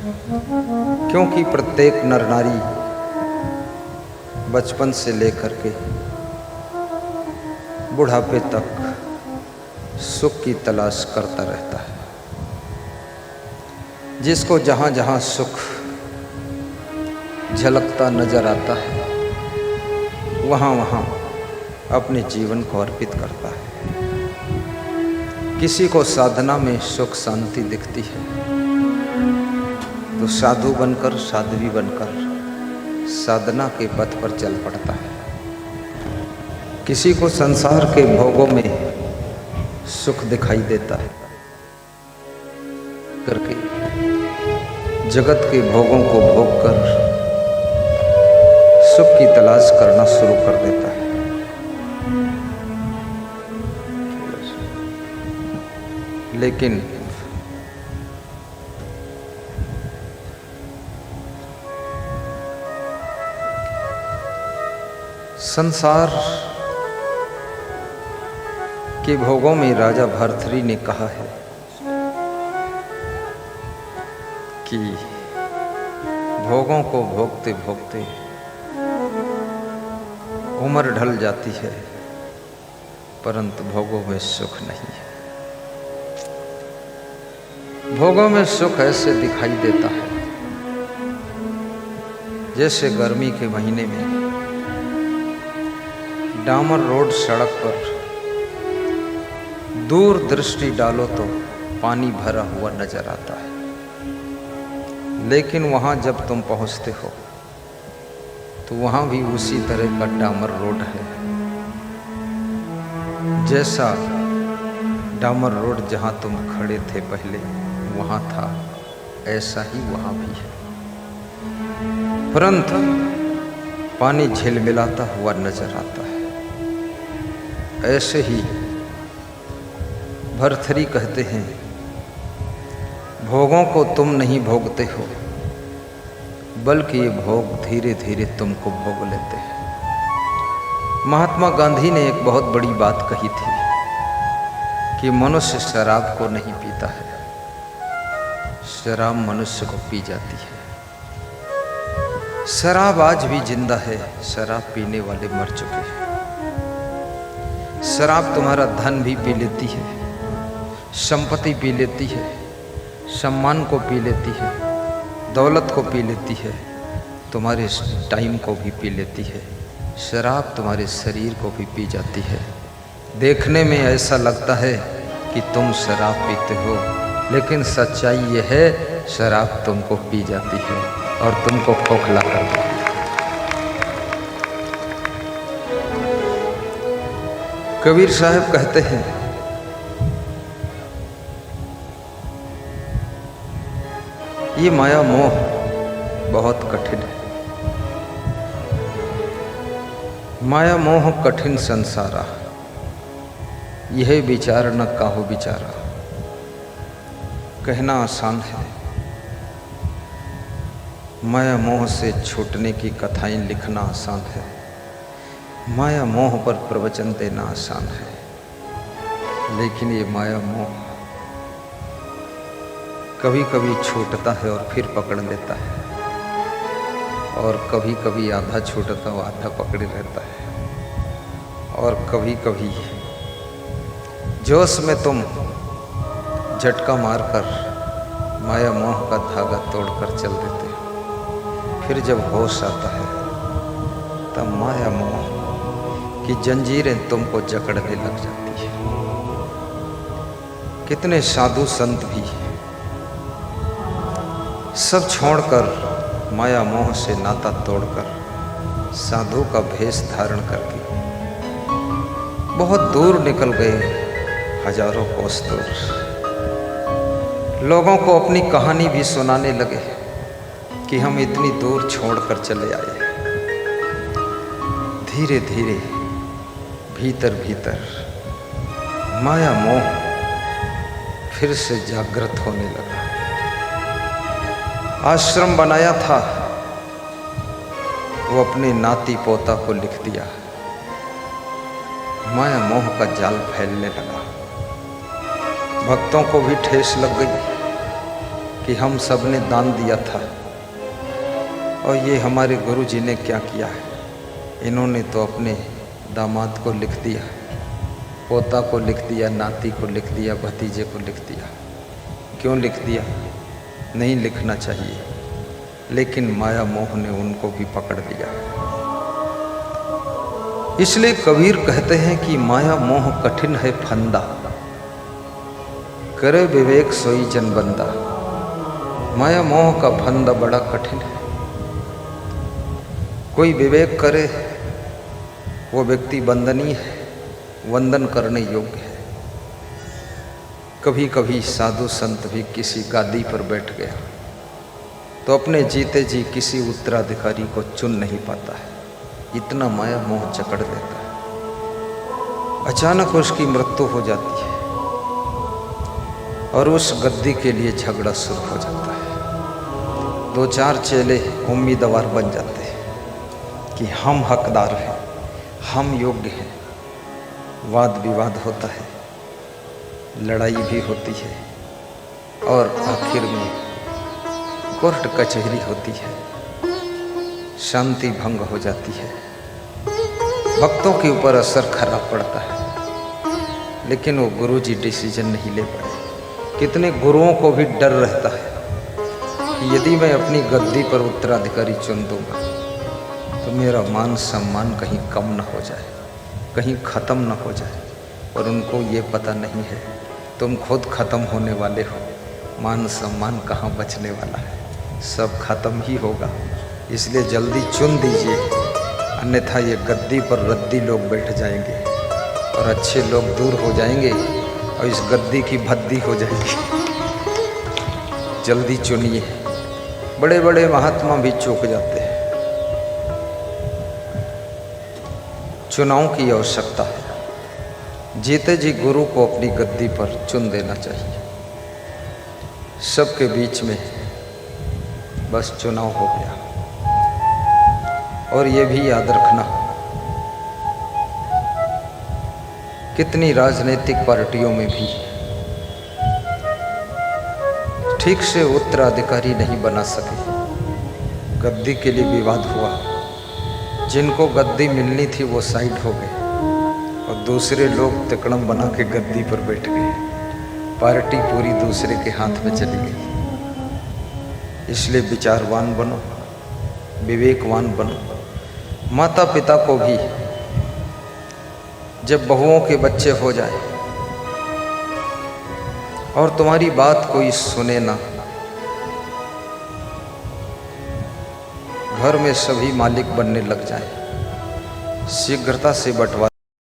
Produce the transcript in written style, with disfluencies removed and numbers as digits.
क्योंकि प्रत्येक नर नारी बचपन से लेकर के बुढ़ापे तक सुख की तलाश करता रहता है। जिसको जहाँ जहाँ सुख झलकता नजर आता है वहाँ वहाँ अपने जीवन को अर्पित करता है। किसी को साधना में सुख शांति दिखती है तो साधु बनकर साध्वी बनकर साधना के पथ पर चल पड़ता है। किसी को संसार के भोगों में सुख दिखाई देता है करके जगत के भोगों को भोग कर सुख की तलाश करना शुरू कर देता है। लेकिन संसार के भोगों में राजा भर्तृहरि ने कहा है कि भोगों को भोगते भोगते उम्र ढल जाती है परंतु भोगों में सुख नहीं है। भोगों में सुख ऐसे दिखाई देता है जैसे गर्मी के महीने में डामर रोड सड़क पर दूर दृष्टि डालो तो पानी भरा हुआ नजर आता है, लेकिन वहां जब तुम पहुंचते हो तो वहां भी उसी तरह का डामर रोड है। जैसा डामर रोड जहां तुम खड़े थे पहले वहां था, ऐसा ही वहां भी है, परंतु पानी झिलमिलाता हुआ नजर आता है। ऐसे ही भर्तृहरि कहते हैं भोगों को तुम नहीं भोगते हो बल्कि ये भोग धीरे धीरे तुमको भोग लेते हैं। महात्मा गांधी ने एक बहुत बड़ी बात कही थी कि मनुष्य शराब को नहीं पीता है, शराब मनुष्य को पी जाती है। शराब आज भी जिंदा है, शराब पीने वाले मर चुके हैं। शराब तुम्हारा धन भी पी लेती है, संपत्ति पी लेती है, सम्मान को पी लेती है, दौलत को पी लेती है, तुम्हारे टाइम को भी पी लेती है। शराब तुम्हारे शरीर को भी पी जाती है। देखने में ऐसा लगता है कि तुम शराब पीते हो, लेकिन सच्चाई यह है शराब तुमको पी जाती है और तुमको खोखला कर देती है। कबीर साहब कहते हैं ये माया मोह बहुत कठिन है। माया मोह कठिन संसारा, यह विचार न काहू विचारा। कहना आसान है, माया मोह से छूटने की कथाएं लिखना आसान है, माया मोह पर प्रवचन देना आसान है। लेकिन ये माया मोह कभी कभी छूटता है और फिर पकड़ लेता है, और कभी कभी आधा छूटता हुआ आधा पकड़े रहता है, और कभी कभी जोश में तुम झटका मारकर माया मोह का धागा तोड़कर चल देते हो। फिर जब होश आता है तब माया मोह की जंजीरें तुमको जकड़ने लग जाती है। कितने साधु संत भी सब छोड़कर माया मोह से नाता तोड़कर साधु का भेष धारण करके बहुत दूर निकल गए, हजारों कोस दूर। लोगों को अपनी कहानी भी सुनाने लगे कि हम इतनी दूर छोड़कर चले आए। धीरे धीरे भीतर भीतर माया मोह फिर से जागृत होने लगा। आश्रम बनाया था, वो अपने नाती पोता को लिख दिया। माया मोह का जाल फैलने लगा। भक्तों को भी ठेस लग गई कि हम सब ने दान दिया था और ये हमारे गुरु जी ने क्या किया है, इन्होंने तो अपने दामाद को लिख दिया, पोता को लिख दिया, नाती को लिख दिया, भतीजे को लिख दिया। क्यों लिख दिया? नहीं लिखना चाहिए, लेकिन माया मोह ने उनको भी पकड़ लिया। इसलिए कबीर कहते हैं कि माया मोह कठिन है फंदा, करे विवेक सोई जन बंदा। माया मोह का फंदा बड़ा कठिन है। कोई विवेक करे वो व्यक्ति वंदनीय है, वंदन करने योग्य है। कभी कभी साधु संत भी किसी गादी पर बैठ गया तो अपने जीते जी किसी उत्तराधिकारी को चुन नहीं पाता है, इतना माया मोह जकड़ लेता है। अचानक उसकी मृत्यु हो जाती है और उस गद्दी के लिए झगड़ा शुरू हो जाता है। 2-4 चेले उम्मीदवार बन जाते हैं कि हम हकदार हैं, हम योग्य हैं। वाद विवाद होता है, लड़ाई भी होती है और आखिर में कोर्ट कचहरी होती है, शांति भंग हो जाती है। भक्तों के ऊपर असर खराब पड़ता है, लेकिन वो गुरुजी डिसीजन नहीं ले पाए। कितने गुरुओं को भी डर रहता है कि यदि मैं अपनी गद्दी पर उत्तराधिकारी चुन दूंगा तो मेरा मान सम्मान कहीं कम न हो जाए, कहीं ख़त्म न हो जाए। और उनको ये पता नहीं है तुम खुद ख़त्म होने वाले हो, मान सम्मान कहाँ बचने वाला है, सब ख़त्म ही होगा। इसलिए जल्दी चुन दीजिए, अन्यथा ये गद्दी पर रद्दी लोग बैठ जाएंगे और अच्छे लोग दूर हो जाएंगे और इस गद्दी की भद्दी हो जाएगी। जल्दी चुनिए। बड़े बड़े महात्मा भी चूक जाते हैं। चुनाव की आवश्यकता है। जीते जी गुरु को अपनी गद्दी पर चुन देना चाहिए। सबके बीच में बस चुनाव हो गया। और ये भी याद रखना, कितनी राजनीतिक पार्टियों में भी ठीक से उत्तराधिकारी नहीं बना सके, गद्दी के लिए विवाद हुआ। जिनको गद्दी मिलनी थी वो साइड हो गए और दूसरे लोग तिकड़म बना के गद्दी पर बैठ गए। पार्टी पूरी दूसरे के हाथ में चली गई। इसलिए विचारवान बनो, विवेकवान बनो। माता पिता को भी जब बहुओं के बच्चे हो जाए और तुम्हारी बात कोई सुने ना, घर में सभी मालिक बनने लग जाए, शीघ्रता से बंटवारा